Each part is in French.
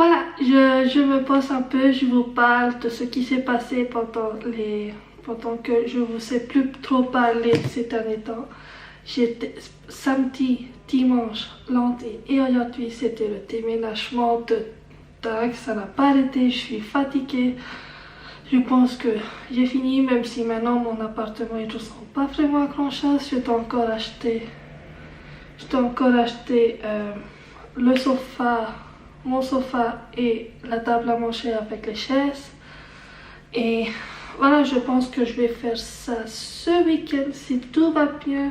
Voilà, je me pose un peu, je vous parle de ce qui s'est passé pendant que je ne vous ai plus trop parler ces derniers temps. J'étais samedi, dimanche, lundi et aujourd'hui c'était le déménagement de dingue, ça n'a pas arrêté, je suis fatiguée. Je pense que j'ai fini, même si maintenant mon appartement ne ressemble pas vraiment à grand chose. Je dois encore acheter le sofa, mon sofa et la table à manger avec les chaises. Et voilà, je pense que je vais faire ça ce week-end si tout va bien.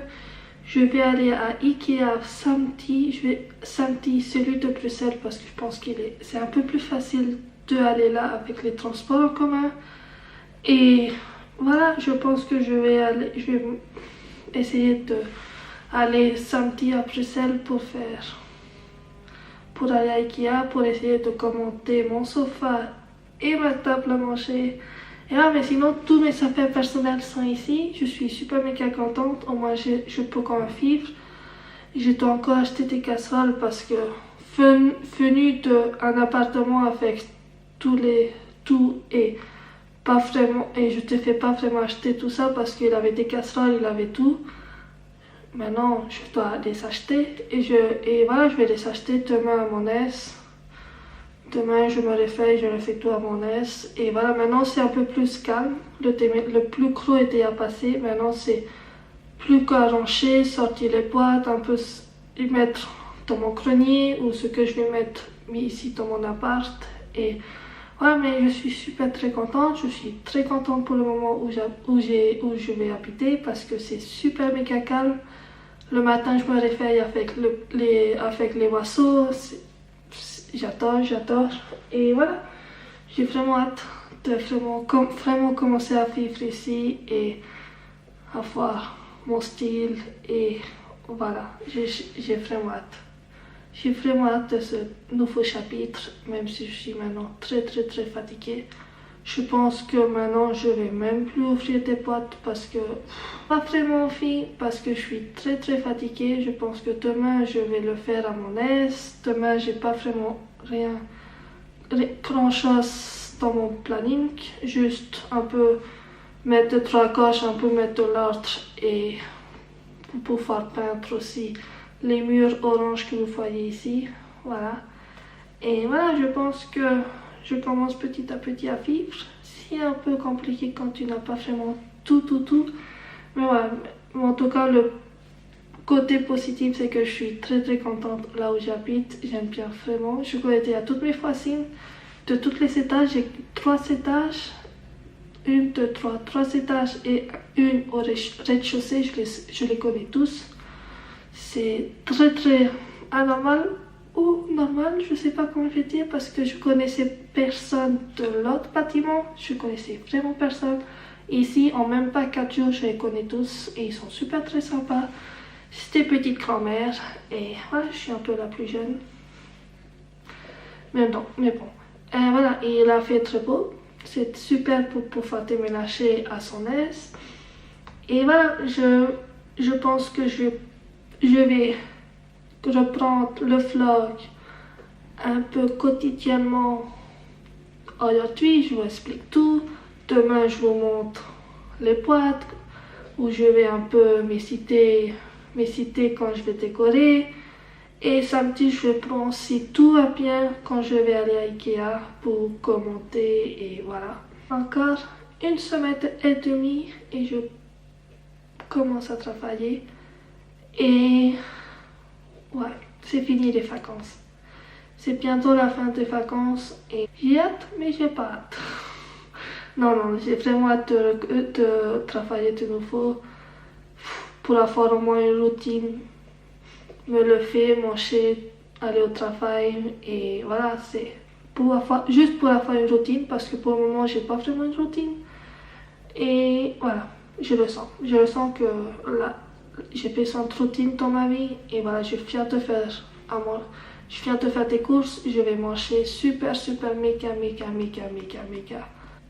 Je vais aller à Ikea samedi, samedi celui de Bruxelles parce que je pense c'est un peu plus facile d'aller là avec les transports en commun. Et voilà, je pense que je vais essayer d'aller samedi à Bruxelles pour aller à Ikea, pour essayer de commander mon sofa et ma table à manger. Et là, mais sinon, tous mes affaires personnelles sont ici. Je suis super méga contente. Au moins, je peux quand même vivre. Je dois encore acheter des casseroles parce que venu d'un appartement avec tout et pas vraiment, et je te fais pas vraiment acheter tout ça parce qu'il avait des casseroles, il avait tout. Maintenant, je dois les acheter et voilà, je vais les acheter demain à mon aise. Demain, je me réveille, je refais tout à mon aise. Et voilà, maintenant c'est un peu plus calme. Le plus gros était déjà passé. Maintenant, c'est plus qu'à ranger, sortir les boîtes, un peu les mettre dans mon grenier ou ce que je vais mettre ici dans mon appart. Et voilà, mais je suis super très contente. Je suis très contente pour le moment où je vais habiter parce que c'est super méga calme. Le matin, je me réveille avec les oiseaux. J'adore. Et voilà, j'ai vraiment hâte de vraiment commencer à vivre ici et avoir mon style. Et voilà, j'ai vraiment hâte. J'ai vraiment hâte de ce nouveau chapitre, même si je suis maintenant très fatiguée. Je pense que maintenant je vais même plus ouvrir des boîtes parce que pas vraiment envie, parce que je suis très fatiguée. Je pense que demain je vais le faire à mon aise. Demain j'ai pas vraiment grand chose dans mon planning, juste un peu mettre de trois gauche, un peu mettre de l'ordre et pour pouvoir peindre aussi les murs orange que vous voyez ici. Voilà. Et voilà, je pense que je commence petit à petit à vivre. C'est un peu compliqué quand tu n'as pas vraiment tout. Mais voilà, en tout cas, le côté positif, c'est que je suis très contente là où j'habite. J'aime bien vraiment. Je connais déjà toutes mes voisines de tous les étages. J'ai 3 étages. 1, 2, 3 étages et une au rez-de-chaussée. Je les connais tous. C'est très anormal ou normal, je sais pas comment je vais dire, parce que je connaissais personne de l'autre bâtiment, je connaissais vraiment personne. Ici, en même pas 4 jours, je les connais tous et ils sont super très sympas. C'est des petites grand-mères et voilà, je suis un peu la plus jeune. Mais bon. Voilà, et il a fait très beau. C'est super pour pouvoir déménager à son aise. Et voilà, je pense que je vais reprendre le vlog un peu quotidiennement. Aujourd'hui, je vous explique tout. Demain, je vous montre les boîtes où je vais un peu me citer quand je vais décorer. Et samedi, je vais prendre si tout va bien quand je vais aller à Ikea pour commenter et voilà. Encore 1 semaine et demie et je commence à travailler. Et ouais, c'est fini les vacances. C'est bientôt la fin des vacances et j'ai hâte, mais j'ai pas hâte. Non, j'ai vraiment hâte de travailler de nouveau pour avoir au moins une routine. Me lever, manger, aller au travail et voilà, c'est juste pour avoir une routine parce que pour le moment, j'ai pas vraiment une routine. Et voilà, je le sens que là, j'ai besoin de routine dans ma vie et voilà, je viens de faire des courses, je vais manger super méga.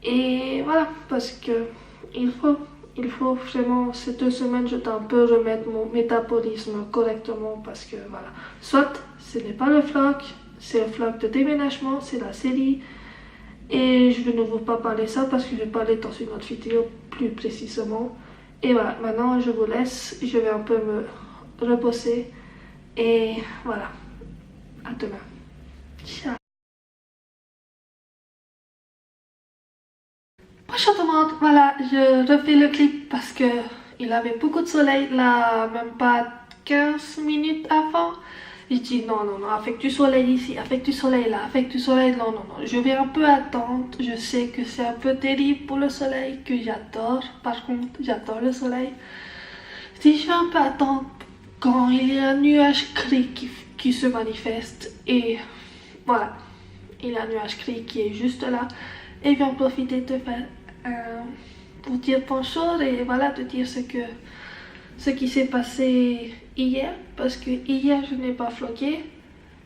Et voilà, parce que il faut vraiment, ces 2 semaines, je dois un peu remettre mon métabolisme correctement parce que voilà, soit ce n'est pas le vlog, c'est un vlog de déménagement, c'est la série. Et je ne veux pas parler ça parce que je vais parler dans une autre vidéo plus précisément. Et voilà, maintenant je vous laisse, je vais un peu me reposer. Et voilà, à demain. Ciao. Bonjour tout le monde, voilà, je refais le clip parce que il avait beaucoup de soleil là, même pas 15 minutes avant. Je dis non, avec du soleil ici, avec du soleil là, avec du soleil, non, je vais un peu attendre. Je sais que c'est un peu terrible pour le soleil, que j'adore, par contre, j'adore le soleil. Je dis, je vais un peu attendre quand il y a un nuage gris qui se manifeste et voilà, il y a un nuage gris qui est juste là et je vais en profiter de faire pour dire bonjour et voilà, de dire ce qui s'est passé hier, parce que hier je n'ai pas vlogué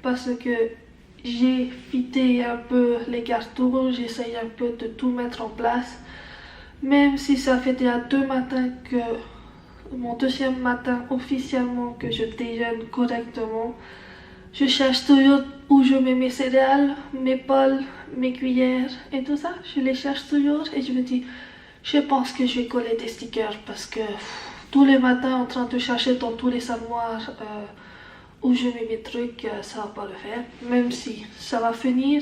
parce que j'ai vidé un peu les cartons, j'essaye un peu de tout mettre en place, même si ça fait déjà 2 matins que mon deuxième matin officiellement que je déjeune correctement. Je cherche toujours où je mets mes céréales, mes bols, mes cuillères et tout ça. Je les cherche toujours et je me dis, je pense que je vais coller des stickers parce que tous les matins en train de chercher dans tous les armoires où je mets mes trucs, ça va pas le faire. Même si ça va finir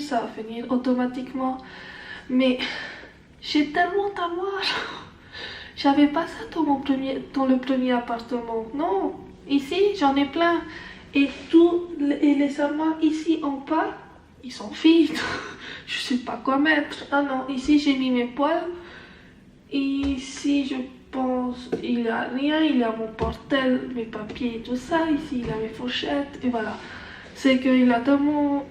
automatiquement. Mais j'ai tellement d'armoires. J'avais pas ça dans le premier appartement. Non, ici j'en ai plein. Et les armoires ici en bas, ils sont vides. Je sais pas quoi mettre. Ah non, ici j'ai mis mes poils. Ici je pense il y a rien. Il y a mon portel, mes papiers et tout ça. Ici il y a mes fourchettes. Et voilà. C'est qu'il y a tellement...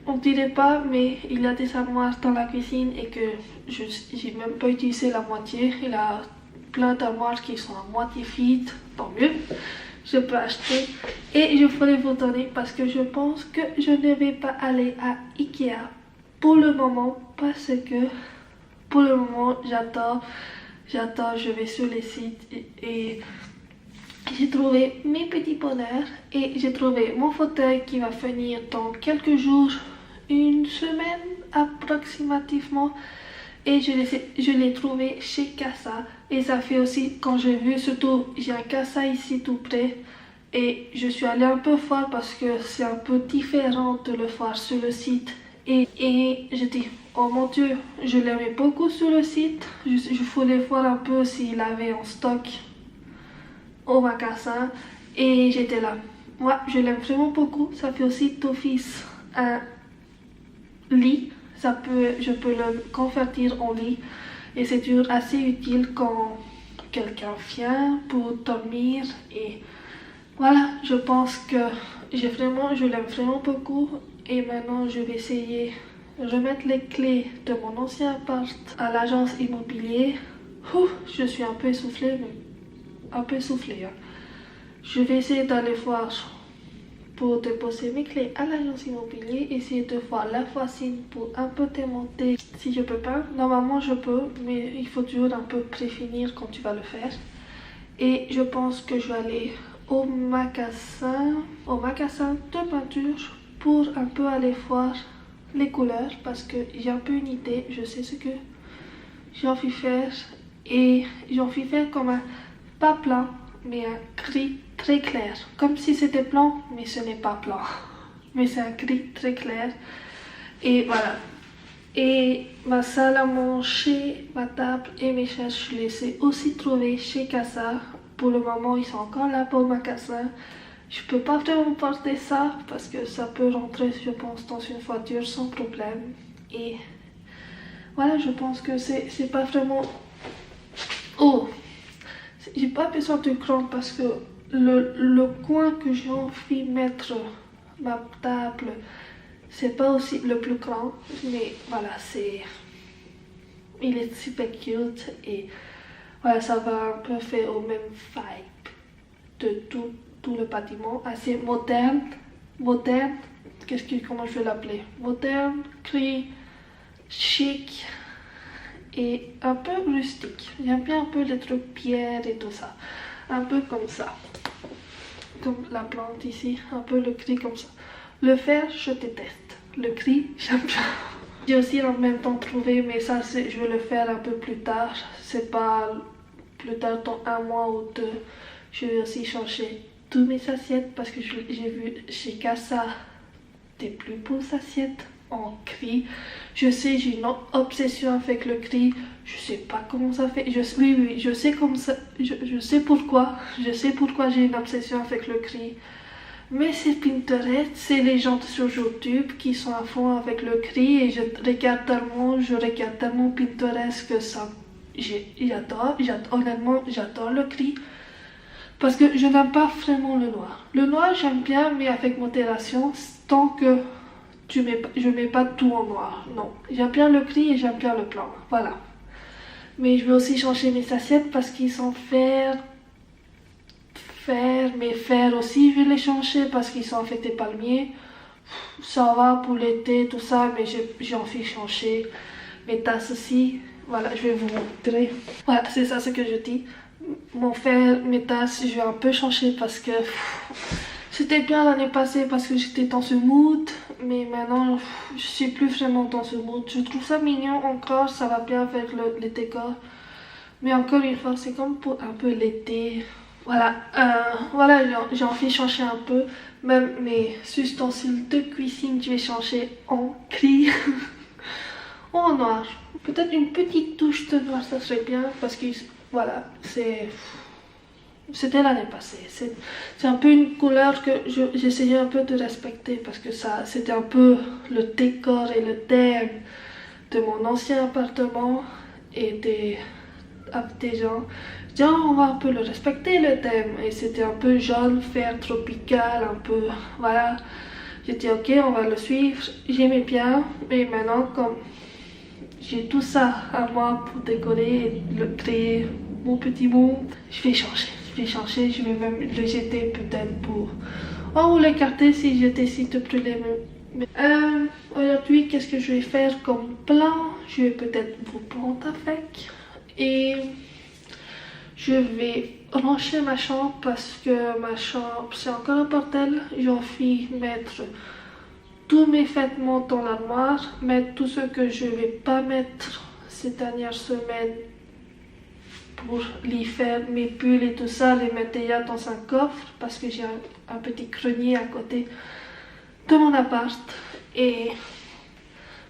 On dirait pas, mais il y a des armoires dans la cuisine et que j'ai même pas utilisé la moitié. Il y a plein d'armoires qui sont à moitié vides. Tant mieux. Je peux acheter et je voulais vous donner parce que je pense que je ne vais pas aller à Ikea pour le moment parce que pour le moment j'attends, je vais sur les sites et j'ai trouvé mes petits bonheurs et j'ai trouvé mon fauteuil qui va venir dans quelques jours, une semaine approximativement. Et je l'ai trouvé chez Casa. Et ça fait aussi, quand j'ai vu, surtout, j'ai un Casa ici tout près. Et je suis allée un peu voir parce que c'est un peu différent de le voir sur le site. Et je dis, oh mon Dieu, je l'aimais beaucoup sur le site. Je voulais voir un peu s'il avait en stock au magasin. Et j'étais là. Ouais, je l'aime vraiment beaucoup. Ça fait aussi d'office un lit. Je peux le convertir en lit et c'est toujours assez utile quand quelqu'un vient pour dormir et voilà, je pense que je l'aime vraiment beaucoup et maintenant je vais essayer de remettre les clés de mon ancien appart à l'agence immobilière. Je suis un peu essoufflée, mais un peu essoufflée. Hein. Je vais essayer d'aller voir pour déposer mes clés à l'agence immobilière, essayer de voir la voisine pour un peu démonter si je peux pas. Normalement je peux, mais il faut toujours un peu prévenir quand tu vas le faire. Et je pense que je vais aller au magasin de peinture pour un peu aller voir les couleurs parce que j'ai un peu une idée, je sais ce que j'ai envie de faire et j'ai envie de faire comme un pas blanc mais un gris très clair, comme si c'était blanc mais ce n'est pas blanc, mais c'est un gris très clair. Et voilà, et ma salle à manger, ma table et mes chaises, je les ai aussi trouvées chez Casa. Pour le moment ils sont encore là pour ma magasin. Je peux pas vraiment porter ça parce que ça peut rentrer je pense dans une voiture sans problème. Et voilà, je pense que c'est pas vraiment... Oh, j'ai pas besoin de grand parce que le coin que j'ai envie de mettre ma table, c'est pas aussi le plus grand, mais voilà, il est super cute et voilà, ça va un peu faire au même vibe de tout le bâtiment, assez moderne, comment je vais l'appeler, moderne, gris, chic et un peu rustique. J'aime bien un peu les trucs pierre et tout ça, un peu comme ça, comme la plante ici, un peu le gris comme ça. Le faire, je déteste. Le cri, j'aime bien. J'ai aussi en même temps trouvé, mais ça, je vais le faire un peu plus tard. C'est pas plus tard dans 1 mois ou 2. Je vais aussi changer toutes mes assiettes parce que j'ai vu chez Casa des plus beaux assiettes en cri. Je sais, j'ai une obsession avec le cri. Je sais pas comment ça fait. Oui, je sais comme ça. Je sais pourquoi. Je sais pourquoi j'ai une obsession avec le cri. Mais c'est Pinterest, c'est les gens sur YouTube qui sont à fond avec le cri et je regarde tellement Pinterest que ça, honnêtement, j'adore le cri. Parce que je n'aime pas vraiment le noir. Le noir, j'aime bien, mais avec modération, tant que je mets pas tout en noir. Non, j'aime bien le gris et j'aime bien le blanc. Voilà. Mais je vais aussi changer mes assiettes parce qu'ils sont mais fer aussi, je vais les changer parce qu'ils sont avec des palmiers. Ça va pour l'été, tout ça, mais j'ai envie de changer mes tasses aussi. Voilà, je vais vous montrer. Voilà, c'est ça ce que je dis. Mes tasses, je vais un peu changer parce que c'était bien l'année passée parce que j'étais dans ce mood. Mais maintenant, je suis plus vraiment dans ce mood. Je trouve ça mignon encore, ça va bien avec les décors. Mais encore une fois, c'est comme pour un peu l'été. Voilà, j'ai envie de changer un peu. Même mes ustensiles de cuisine, je vais changer en gris ou en noir. Peut-être une petite touche de noir, ça serait bien parce que voilà, c'était l'année passée. C'est un peu une couleur que j'essayais un peu de respecter parce que c'était un peu le décor et le thème de mon ancien appartement et des gens. On va un peu le respecter le thème et c'était un peu jaune, vert, tropical, un peu, voilà. J'ai dit ok, on va le suivre, j'aimais bien, mais maintenant comme j'ai tout ça à moi pour décorer et créer mon petit monde, je vais changer, je vais même le jeter peut-être pour ou l'écarter si je décide de brûler. Aujourd'hui, qu'est-ce que je vais faire comme plan? Je vais peut-être vous prendre avec et je vais ranger ma chambre parce que ma chambre c'est encore un bordel. J'ai envie de mettre tous mes vêtements dans l'armoire, mettre tout ce que je vais pas mettre ces dernières semaines pour les faire, mes pulls et tout ça, les mettre déjà dans un coffre parce que j'ai un petit grenier à côté de mon appart. Et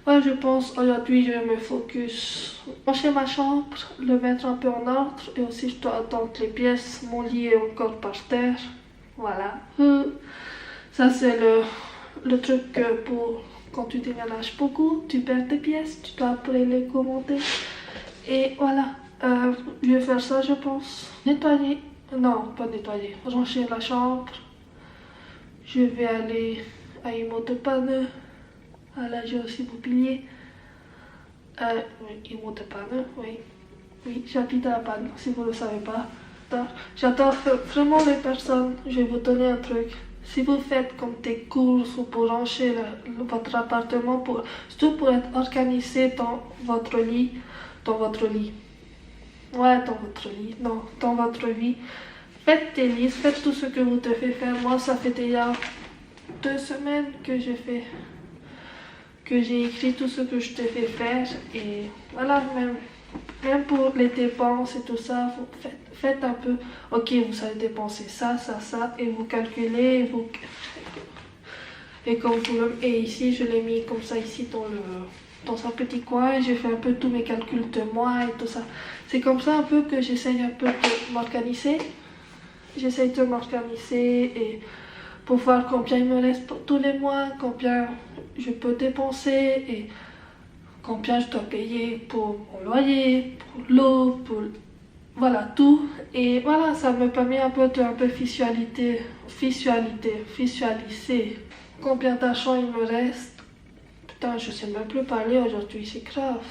ouais, je pense aujourd'hui je vais me focus ranger ma chambre, le mettre un peu en ordre et aussi je dois attendre les pièces, mon lit est encore par terre. Voilà. Ça c'est le truc pour quand tu déménages beaucoup, tu perds des pièces, tu dois après les commander. Et voilà, je vais faire ça je pense. Nettoyer, non pas nettoyer, ranger la chambre. Je vais aller à une mode de panne. Ah là j'ai aussi mobilier. Une mode de panne, oui. Oui, j'habite à la panne, si vous ne le savez pas. J'adore vraiment les personnes. Je vais vous donner un truc. Si vous faites comme des courses ou pour ranger votre appartement, surtout pour être organisé dans votre lit. Ouais, dans votre lit, non, dans votre vie. Faites des listes, faites tout ce que vous devez faire. Moi, ça fait déjà 2 semaines que j'ai écrit tout ce que je devais faire. Et voilà, même pour les dépenses et tout ça, vous faites un peu, ok, vous allez dépenser ça, et vous calculez, et ici, je l'ai mis comme ça, ici, dans un petit coin, j'ai fait un peu tous mes calculs de mois et tout ça. C'est comme ça un peu que j'essaye un peu de m'organiser. J'essaye de m'organiser et pour voir combien il me reste pour tous les mois, combien je peux dépenser et combien je dois payer pour mon loyer, pour l'eau, pour voilà tout. Et voilà, ça me permet un peu de visualiser combien d'argent il me reste. Putain, je sais même plus parler aujourd'hui, c'est grave.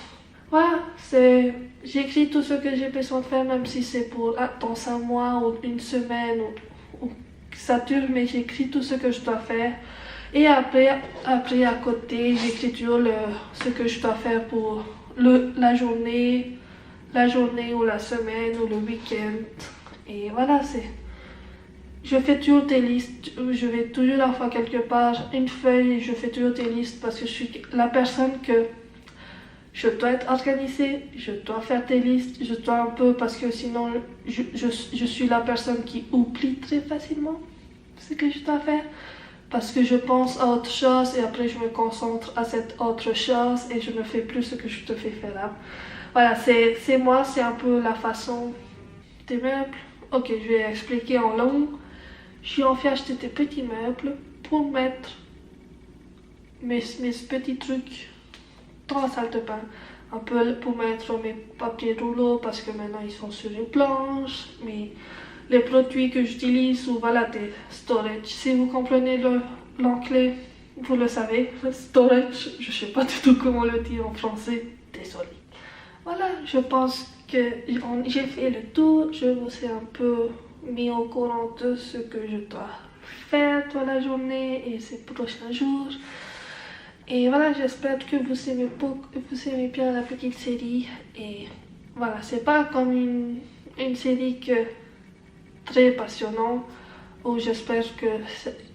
Voilà, j'écris tout ce que j'ai besoin de faire, même si c'est pour dans 1 mois ou 1 semaine ou ça dure, mais j'écris tout ce que je dois faire. Et après à côté, j'écris toujours ce que je dois faire pour la journée ou la semaine ou le week-end. Et voilà, je fais toujours tes listes, je vais toujours la fois quelque part, une feuille, je fais toujours tes listes parce que je suis la personne que je dois être organisée, je dois faire tes listes, je dois un peu parce que sinon je suis la personne qui oublie très facilement ce que je dois faire. Parce que je pense à autre chose et après je me concentre à cette autre chose et je ne fais plus ce que je te fais faire là. Voilà, c'est moi, c'est un peu la façon des meubles. Ok, je vais expliquer en long. J'ai enfin acheté des petits meubles pour mettre mes petits trucs dans la salle de bain. Un peu pour mettre mes papiers rouleaux parce que maintenant ils sont sur une planche. Mais les produits que j'utilise ou voilà des storage. Si vous comprenez l'anglais, vous le savez. Storage, je sais pas du tout comment le dire en français. Désolée. Voilà, je pense que j'ai fait le tour. Je vous ai un peu mis au courant de ce que je dois faire toute la journée et ces prochains jours. Et voilà, j'espère que vous aimez bien la petite série. Et voilà, c'est pas comme une série très passionnante où j'espère que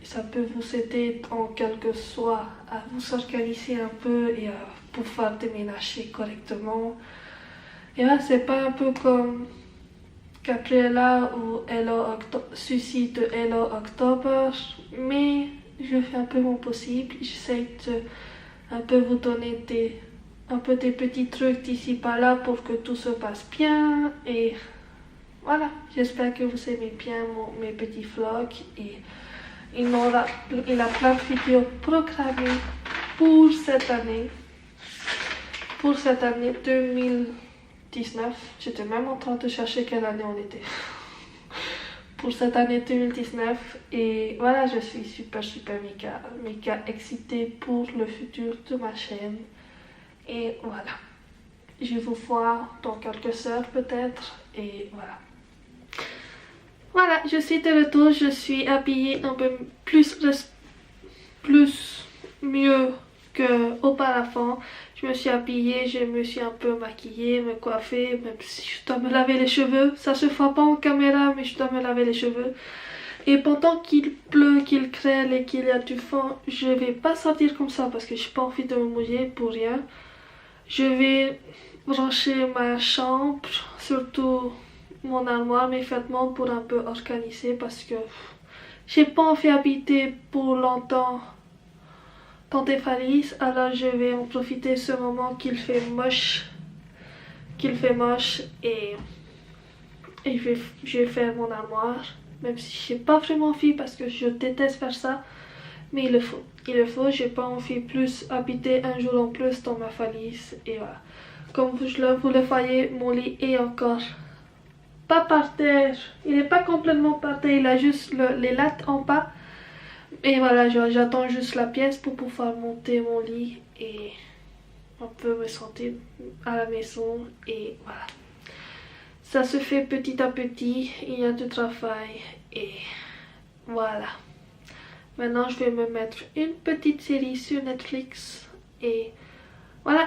ça peut vous aider en quelque soit à vous organiser un peu et à pouvoir déménager correctement. Et là, c'est pas un peu comme Gabriella ou Suicide de Hello October, mais je fais un peu mon possible. J'essaie de un peu vous donner des petits trucs d'ici par là pour que tout se passe bien. Et voilà, j'espère que vous aimez bien mes petits vlogs. Et il a plein de vidéos programmées pour cette année. Pour cette année 2019. J'étais même en train de chercher quelle année on était. Pour cette année 2019. Et voilà, je suis super méga excitée pour le futur de ma chaîne. Et voilà. Je vous vois dans quelques heures peut-être. Et voilà. Voilà, je suis de retour. Je suis habillée un peu plus mieux qu'auparavant. Je me suis habillée, je me suis un peu maquillée, me coiffée, même si je dois me laver les cheveux. Ça se voit pas en caméra, mais je dois me laver les cheveux. Et pendant qu'il pleut, qu'il crêle et qu'il y a du vent, je vais pas sortir comme ça parce que j'ai pas envie de me mouiller pour rien. Je vais ranger ma chambre, surtout mon armoire, mes vêtements pour un peu organiser parce que j'ai pas envie d'habiter pour longtemps dans des valises, alors je vais en profiter ce moment qu'il fait moche et je vais faire mon armoire, même si j'ai pas vraiment envie parce que je déteste faire ça, mais il le faut, j'ai pas envie plus habiter un jour en plus dans ma valise. Et voilà, comme vous le voyez, mon lit est encore pas par terre, il n'est pas complètement par terre, il a juste les lattes en bas. Et voilà, j'attends juste la pièce pour pouvoir monter mon lit et on peut me sentir à la maison. Et voilà, ça se fait petit à petit, il y a du travail et voilà. Maintenant je vais me mettre une petite série sur Netflix et voilà,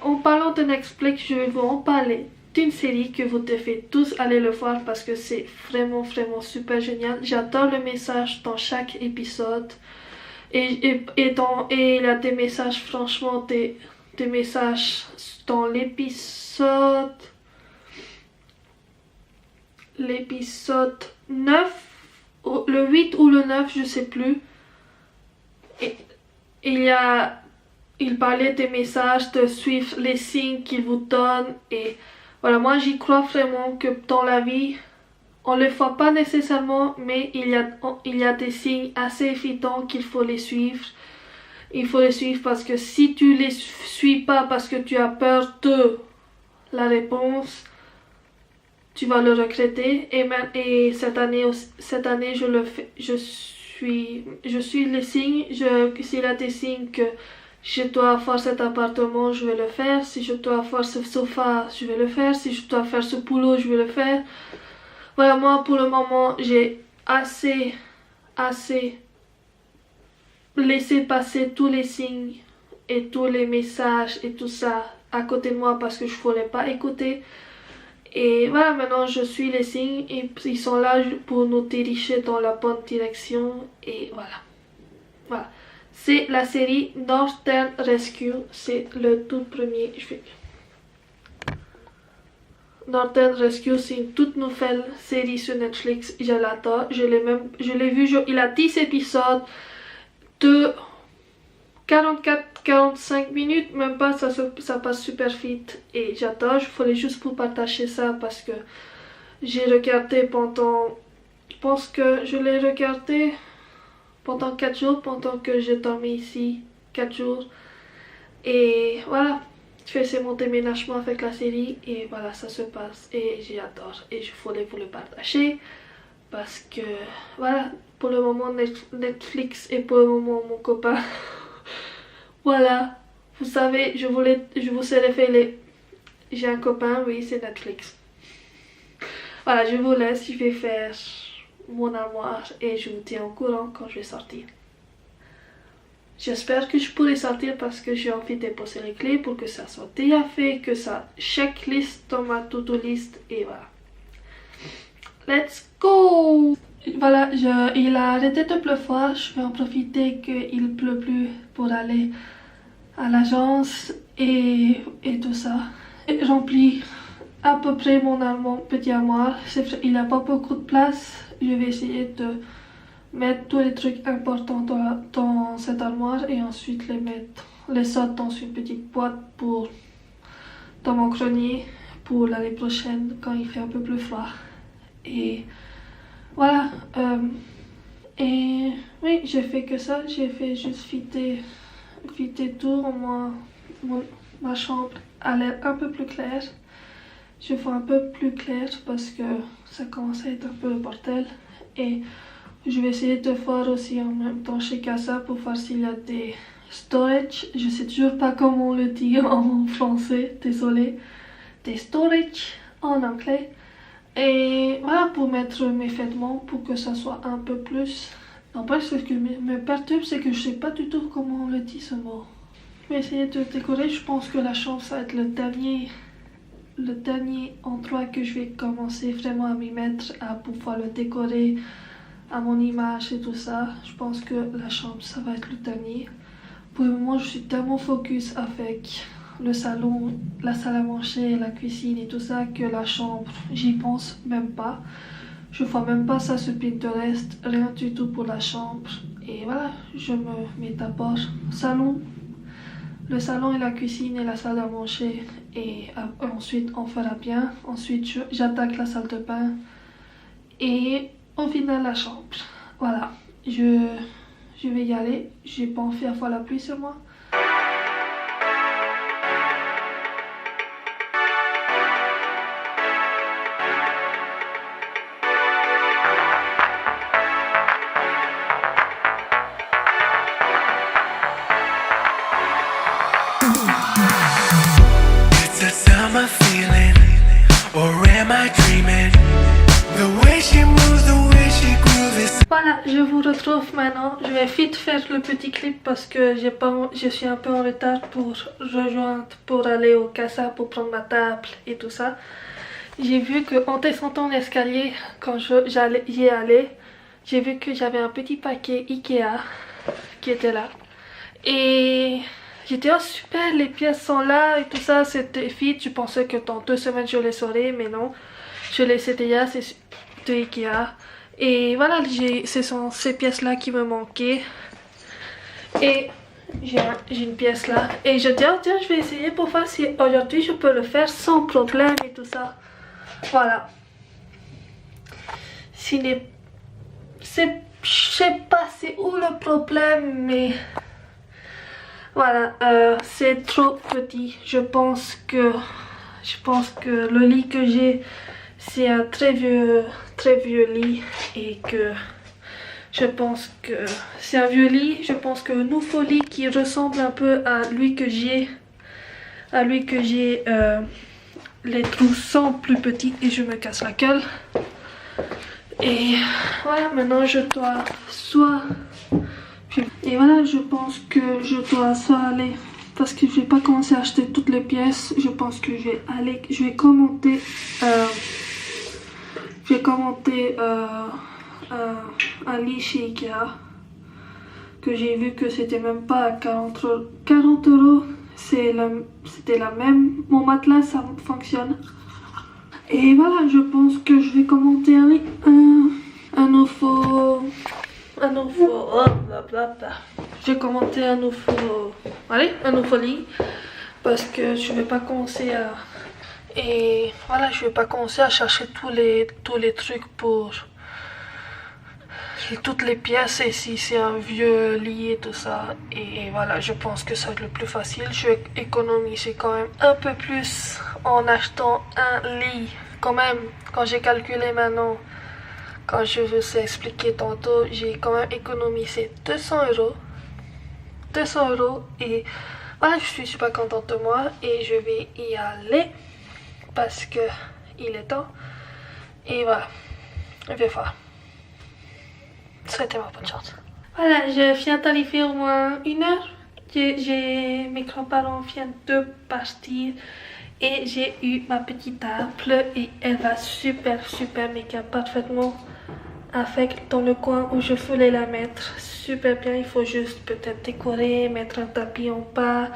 en parlant de Netflix, je vais vous en parler d'une série que vous devez tous aller le voir parce que c'est vraiment super génial. J'adore le message dans chaque épisode et il y a des messages, franchement des messages dans l'épisode 9, le 8 ou le 9, je sais plus. Et il parlait des messages, de suivre les signes qu'il vous donne. Et voilà, moi j'y crois vraiment que dans la vie, on ne les voit pas nécessairement, mais il y a des signes assez évidents qu'il faut les suivre. Il faut les suivre parce que si tu les suis pas parce que tu as peur de la réponse, tu vas le regretter. Et cette année je le fais, je suis les signes. S'il y a des signes que je dois avoir cet appartement, je vais le faire. Si je dois avoir ce sofa, je vais le faire. Si je dois faire ce boulot, je vais le faire. Voilà, moi pour le moment, j'ai assez laissé passer tous les signes et tous les messages et tout ça à côté de moi parce que je ne voulais pas écouter. Et voilà, maintenant je suis les signes et ils sont là pour nous diriger dans la bonne direction. Et voilà. Voilà. C'est la série Northern Rescue. C'est le tout premier. Northern Rescue, c'est une toute nouvelle série sur Netflix. Je l'adore. Je l'ai vu. Il a 10 épisodes de 44-45 minutes, même pas, ça passe super vite et j'adore. Je voulais juste pour partager ça parce que j'ai regardé pendant, je pense que je l'ai regardé pendant 4 jours, pendant que j'ai dormi ici 4 jours. Et voilà, je faisais mon déménagement avec la série et voilà, ça se passe et j'adore et je voulais vous le partager parce que voilà, pour le moment Netflix et pour le moment mon copain. Voilà, vous savez, je vous ai révélé, j'ai un copain, oui, c'est Netflix. Voilà, je vous laisse, je vais faire mon armoire et je vous tiens au courant quand je vais sortir. J'espère que je pourrai sortir parce que j'ai envie de déposer les clés pour que ça soit déjà fait, que ça checklist dans ma to-do list et voilà. Let's go! Voilà, il a arrêté de pleuvoir, je vais en profiter qu'il pleut plus pour aller à l'agence et tout ça. Et remplir à peu près mon petit armoire. Il n'y a pas beaucoup de place, je vais essayer de mettre tous les trucs importants dans cette armoire et ensuite les sortir dans une petite boîte dans mon grenier pour l'année prochaine quand il fait un peu plus froid. Et voilà, et oui, j'ai fait que ça, j'ai fait juste fitter tout, ma chambre a l'air un peu plus claire. Je vois un peu plus clair parce que ça commence à être un peu le bordel. Et je vais essayer de voir aussi en même temps chez Casa pour voir s'il y a des storage. Je sais toujours pas comment on le dit en français, désolé. Des storage en anglais. Et voilà, pour mettre mes vêtements, pour que ça soit un peu plus... Non, pas ce qui me perturbe, c'est que je sais pas du tout comment on le dit ce mot. Je vais essayer de décorer, je pense que la chambre ça va être le dernier endroit que je vais commencer vraiment à m'y mettre, à pouvoir le décorer à mon image et tout ça. Je pense que la chambre ça va être le dernier. Pour le moment je suis tellement focus avec le salon, la salle à manger, la cuisine et tout ça que la chambre, j'y pense même pas. Je vois même pas ça sur Pinterest, rien du tout pour la chambre. Et voilà, je me mets d'abord le salon et la cuisine et la salle à manger. Et ensuite on fera bien. Ensuite j'attaque la salle de bain. Et au final la chambre. Voilà, je vais y aller. J'ai pas envie d'avoir la pluie sur moi. Voilà, je vous retrouve maintenant. Je vais vite faire le petit clip parce que je suis un peu en retard pour aller au Casa pour prendre ma table et tout ça. J'ai vu qu'en descendant l'escalier, quand j'y allais, j'ai vu que j'avais un petit paquet Ikea qui était là. Et j'étais oh super, les pièces sont là et tout ça, c'était vite. Je pensais que dans 2 semaines je les saurais, mais non. Je les sais déjà, c'est de Ikea. Et voilà, ce sont ces pièces là qui me manquaient. Et j'ai une pièce là. Et je dis, oh tiens, je vais essayer pour voir si aujourd'hui je peux le faire sans problème et tout ça. Voilà. Je sais pas c'est où le problème, mais voilà, c'est trop petit. Je pense que le lit que j'ai, c'est un très vieux lit et que je pense que c'est un vieux lit. Je pense que nouveau lit qui ressemble un peu à lui que j'ai, les trous sont plus petits et je me casse la gueule. Et voilà, maintenant je dois et voilà, je pense que je dois soit aller parce que je vais pas commencer à acheter toutes les pièces. Je pense que je vais commenter un lit chez Ikea que j'ai vu que c'était même pas à 40 €. C'était la même. Mon matelas, ça fonctionne. Et voilà, je pense que je vais commenter un nouveau. Oh, blablabla. Je vais commenter un nouveau. Allez, un nouveau lit. Parce que je vais pas commencer à. Et voilà, je vais pas commencer à chercher tous les trucs pour. Toutes les pièces, et si c'est un vieux lit et tout ça. Et voilà, je pense que ça va être le plus facile. Je vais économiser quand même un peu plus en achetant un lit. Quand même, quand j'ai calculé maintenant, quand je vous ai expliqué tantôt, j'ai quand même économisé 200 €. 200 € et voilà, je suis super contente de moi et je vais y aller parce que il est temps. Et voilà, je vais faire. Souhaitez-moi bonne chance. Voilà, je viens d'arriver au moins 1 heure. Mes grands-parents viennent de partir et j'ai eu ma petite table et elle va super méga parfaitement avec dans le coin où je voulais la mettre. Super bien, il faut juste peut-être décorer, mettre un tapis en bas,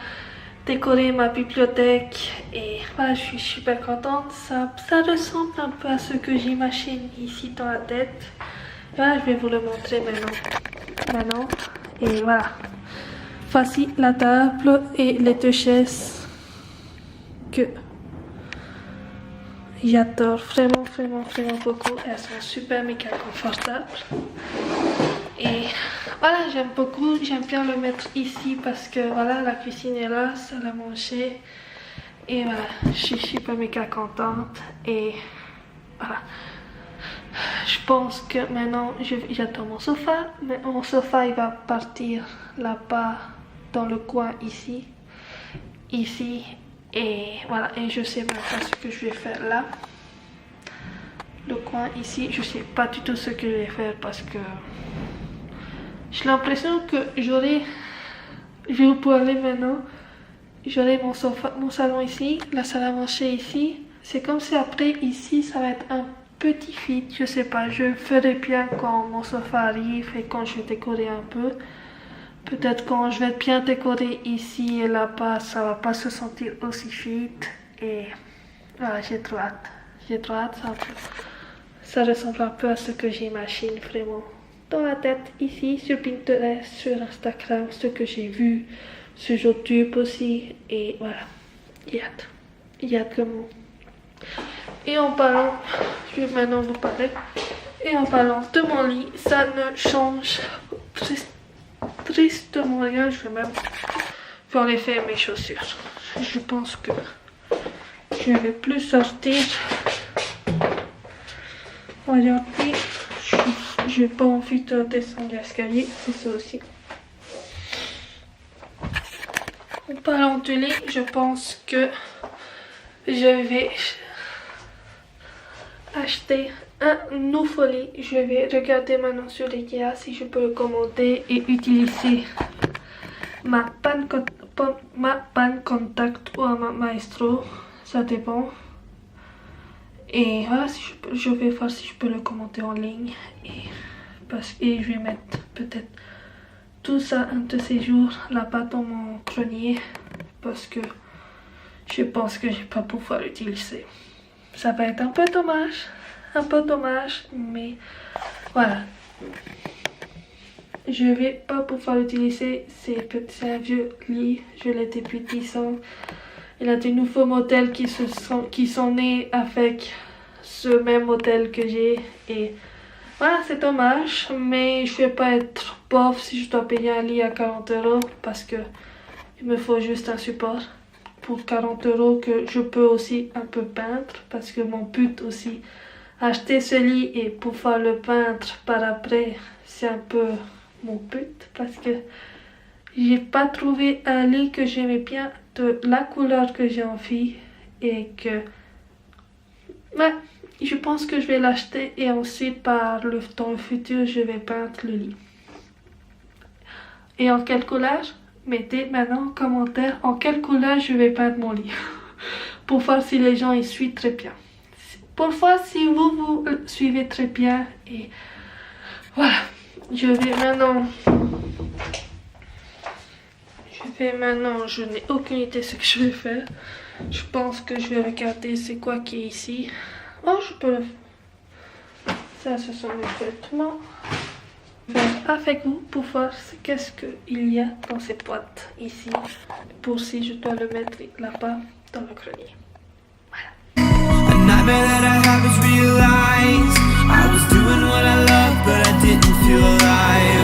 décorer ma bibliothèque et voilà, je suis super contente. Ça ressemble un peu à ce que j'imagine ici dans la tête. Voilà, je vais vous le montrer maintenant. Et voilà. Voici la table et les 2 chaises que j'adore vraiment beaucoup. Elles sont super méga confortables. Et voilà, j'aime beaucoup. J'aime bien le mettre ici parce que voilà, la cuisine est là, salle à manger. Et voilà, je suis super méga contente. Et voilà. Je pense que maintenant j'attends mon sofa, mais mon sofa il va partir là-bas dans le coin ici, et voilà, et je sais même pas ce que je vais faire là. Le coin ici, je sais pas du tout ce que je vais faire parce que j'ai l'impression que je vais vous parler maintenant, j'aurai mon sofa, mon salon ici, la salle à manger ici. C'est comme si après ici ça va être un petit fit, je sais pas, je ferai bien quand mon sofa arrive et quand je vais décorer un peu. Peut-être quand je vais bien décorer ici et là-bas, ça va pas se sentir aussi fit. Et voilà, j'ai trop hâte, ça ressemble un peu à ce que j'imagine vraiment dans la tête ici, sur Pinterest, sur Instagram, ce que j'ai vu sur YouTube aussi. Et voilà, j'ai hâte vraiment. Et en parlant, je vais maintenant vous parler. Et en parlant de mon lit, ça ne change tristement rien. Je vais même enlever faire mes chaussures. Je pense que je ne vais plus sortir. Aujourd'hui, je n'ai pas envie de descendre l'escalier, c'est ça aussi. En parlant du lit, je pense que je vais acheter un nouveau lit. Je vais regarder maintenant sur Ikea si je peux le commander et utiliser ma panne contact ou ma maestro, ça dépend. Et voilà, si je vais voir si je peux le commander en ligne et je vais mettre peut-être tout ça un de ces jours là-bas dans mon grenier parce que je pense que je vais pas pouvoir l'utiliser. Ça va être un peu dommage, mais voilà. Je vais pas pouvoir l'utiliser, c'est un vieux lit, je l'ai depuis 10 ans. Il y a des nouveaux modèles qui sont nés avec ce même modèle que j'ai et voilà, c'est dommage, mais je vais pas être pauvre si je dois payer un lit à 40 € parce que il me faut juste un support pour 40 € que je peux aussi un peu peindre parce que mon but aussi, acheter ce lit et pouvoir le peindre par après, c'est un peu mon but parce que j'ai pas trouvé un lit que j'aimais bien de la couleur que j'ai envie et que ouais, je pense que je vais l'acheter et ensuite dans le futur je vais peindre le lit. Et en quelle couleur? mettez maintenant en commentaire en quelle couleur je vais peindre mon lit. Pour voir si les gens y suivent très bien. Pour voir si vous suivez très bien. Et voilà. Je n'ai aucune idée de ce que je vais faire. Je pense que je vais regarder c'est quoi qui est ici. Oh, je peux le faire. Ça, ce sont mes vêtements. Faire avec vous pour voir qu'est-ce qu'il y a dans ces boîtes ici. Pour si je dois le mettre là-bas dans le grenier. A nightmare that I have is realized I was doing what I love, but I didn't feel alive.